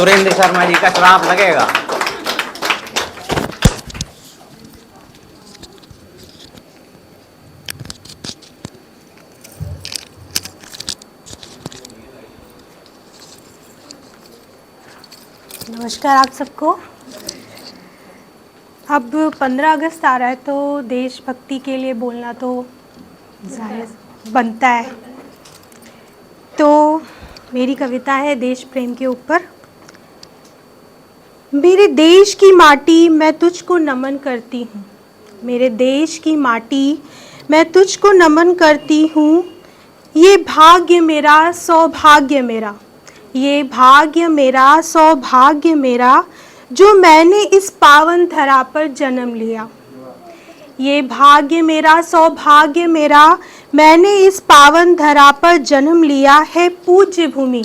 सुरेंद्र शर्मा जी का श्राप लगेगा। नमस्कार आप सबको। अब 15 अगस्त आ रहा है तो देशभक्ति के लिए बोलना तो जाहिर बनता है। तो मेरी कविता है देश प्रेम के ऊपर। मेरे देश की माटी मैं तुझको नमन करती हूँ। मेरे देश की माटी मैं तुझको नमन करती हूँ। ये भाग्य मेरा सौभाग्य मेरा, ये भाग्य मेरा सौभाग्य मेरा, जो मैंने इस पावन धरा पर जन्म लिया। ये भाग्य मेरा सौभाग्य मेरा, मैंने इस पावन धरा पर जन्म लिया। है पूज्य भूमि,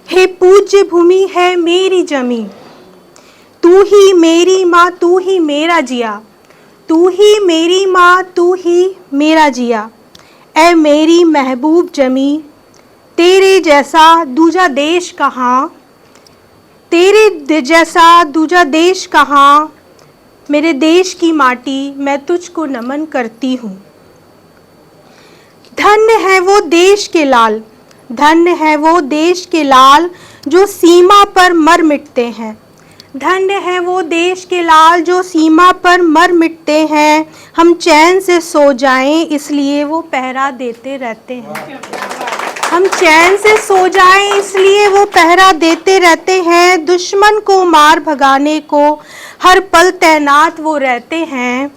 हे पूज्य भूमि है मेरी जमी। तू ही मेरी माँ, तू ही मेरा जिया, तू ही मेरी माँ, तू ही मेरा जिया। ऐ मेरी महबूब जमी, तेरे जैसा दूजा देश कहाँ, तेरे जैसा दूजा देश कहाँ। मेरे देश की माटी मैं तुझको नमन करती हूँ। धन्य है वो देश के लाल, धन्य है वो देश के लाल, जो सीमा पर मर मिटते हैं। धन्य है वो देश के लाल, जो सीमा पर मर मिटते हैं। हम चैन से सो जाएं इसलिए वो पहरा देते रहते हैं। हम चैन से सो जाएं इसलिए वो पहरा देते रहते हैं। दुश्मन को मार भगाने को हर पल तैनात वो रहते हैं।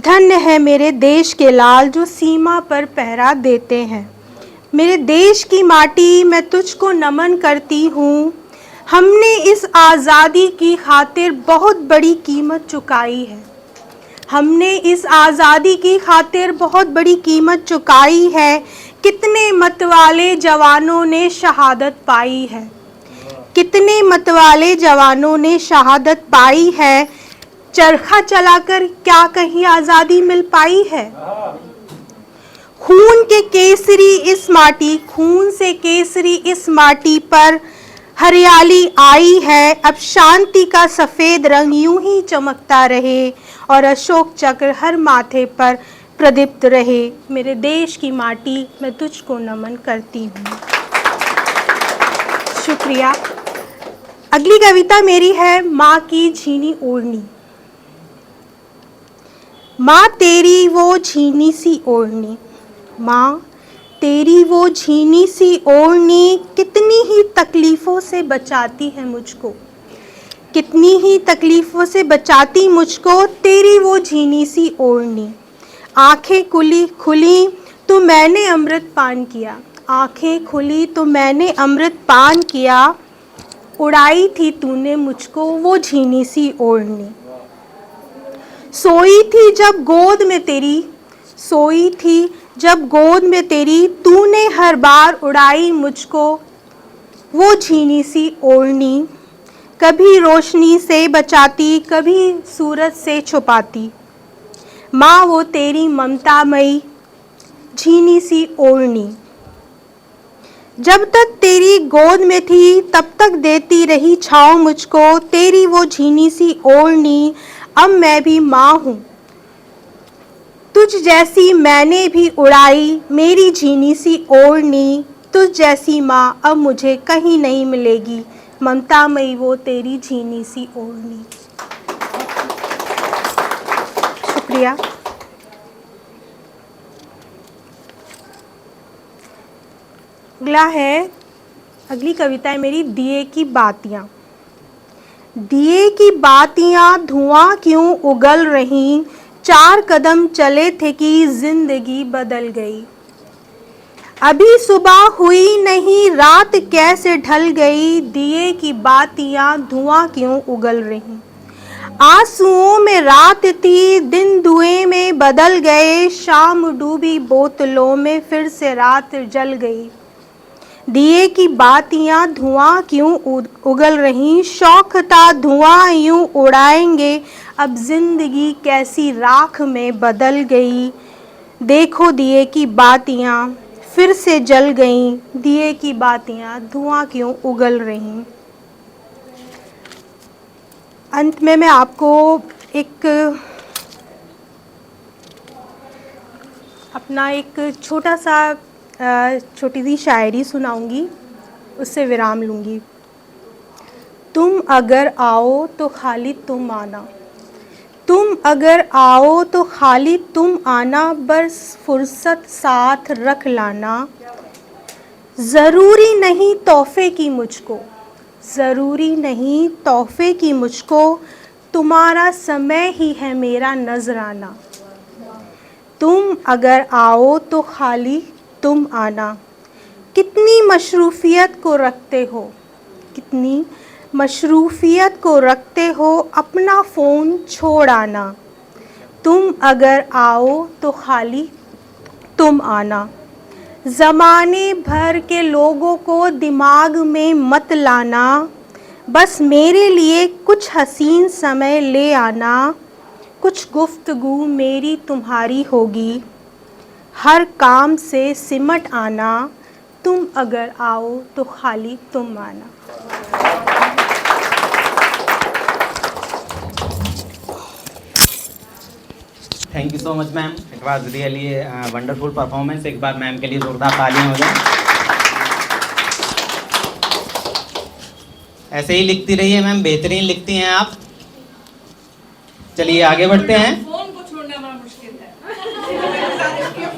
धन्य है मेरे देश के लाल, जो सीमा पर पहरा देते हैं। मेरे देश की माटी मैं तुझको नमन करती हूँ। हमने इस आज़ादी की खातिर बहुत बड़ी कीमत चुकाई है। हमने इस आज़ादी की खातिर बहुत बड़ी कीमत चुकाई है। कितने मतवाले जवानों ने शहादत पाई है, कितने मतवाले जवानों ने शहादत पाई है। चरखा चलाकर क्या कहीं आज़ादी मिल पाई है। खून के केसरी इस माटी, खून से केसरी इस माटी पर हरियाली आई है। अब शांति का सफ़ेद रंग यूं ही चमकता रहे और अशोक चक्र हर माथे पर प्रदीप्त रहे। मेरे देश की माटी मैं तुझको नमन करती हूँ। शुक्रिया। अगली कविता मेरी है माँ की झीनी ओढ़नी। माँ तेरी वो झीनी सी ओढ़नी, माँ तेरी वो झीनी सी ओढ़नी, कितनी ही तकलीफ़ों से बचाती है मुझको, कितनी ही तकलीफ़ों से बचाती मुझको तेरी वो झीनी सी ओढ़नी। आँखें खुली खुली तो मैंने अमृत पान किया, आँखें खुली तो मैंने अमृत पान किया। उड़ाई थी तूने मुझको वो झीनी सी ओढ़नी। सोई थी जब गोद में तेरी, सोई थी जब गोद में तेरी, तूने हर बार उड़ाई मुझको वो झीनी सी ओढ़नी। कभी रोशनी से बचाती, कभी सूरज से छुपाती, माँ वो तेरी ममतामयी झीनी सी ओढ़नी। जब तक तेरी गोद में थी तब तक देती रही छाँव मुझको तेरी वो झीनी सी ओढ़नी। अब मैं भी माँ हूँ, तुझ जैसी मैंने भी उड़ाई मेरी झीनी सी ओढ़नी। तुझ जैसी माँ अब मुझे कहीं नहीं मिलेगी, ममतामयी वो तेरी झीनी सी ओढ़नी। शुक्रिया। अगली कविता है मेरी दिए की बातियाँ। दिए की बातियाँ धुआं क्यों उगल रहीं, 4 कदम चले थे कि जिंदगी बदल गई। अभी सुबह हुई नहीं रात कैसे ढल गई, दिए की बातियाँ धुआं क्यों उगल रहीं। आंसुओं में रात थी दिन धुएं में बदल गए, शाम डूबी बोतलों में फिर से रात जल गई। दिए की बातियाँ धुआं क्यों उगल रहीं, शौक था धुआं यूं उड़ाएंगे, अब जिंदगी कैसी राख में बदल गई। देखो दिए की बातियाँ फिर से जल गईं, दिए की बातियाँ धुआं क्यों उगल रहीं। अंत में मैं आपको एक अपना एक छोटी सी शायरी सुनाऊंगी, उससे विराम लूँगी। तुम अगर आओ तो खाली तुम आना, तुम अगर आओ तो खाली तुम आना, बस फुर्सत साथ रख लाना। ज़रूरी नहीं तोहफ़े की मुझको, ज़रूरी नहीं तोहफ़े की मुझको, तुम्हारा समय ही है मेरा नजराना। तुम अगर आओ तो खाली तुम आना। कितनी मशरूफ़ियत को रखते हो, कितनी मशरूफ़ियत को रखते हो, अपना फ़ोन छोड़ आना। तुम अगर आओ तो खाली तुम आना। ज़माने भर के लोगों को दिमाग में मत लाना, बस मेरे लिए कुछ हसीन समय ले आना। कुछ गुफ्तगू मेरी तुम्हारी होगी, हर काम से सिमट आना। तुम अगर आओ तो खाली तुम आना। Thank you so much ma'am, it was really wonderful performance. एक बार मैम के लिए जोरदार तालियां हो जाए। ऐसे ही लिखती रहिए मैम, बेहतरीन लिखती हैं आप। चलिए आगे बढ़ते हैं। फोन को छोड़ना बड़ा मुश्किल है।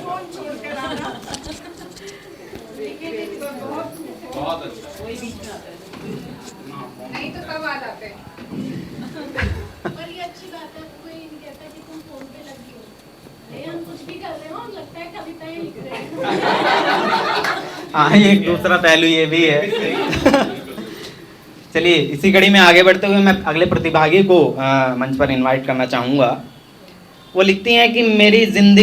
फोन छोड़ कर आना। बहुत अच्छा। नहीं तो कब आ जाते हैं। पर ये अच्छी बात है, कोई नहीं कहता कि तुम फोन पे लगी हो, ये हम कुछ भी कर रहे हो, लगता है कविताएं लिख रहे हैं। हाँ, ये एक दूसरा पहलू ये भी है। चलिए इसी कड़ी में आगे बढ़ते हुए मैं अगले प्रतिभागी को मंच पर इनवाइट करना चाहूँगा। वो लिखती हैं कि मेरी जिंदगी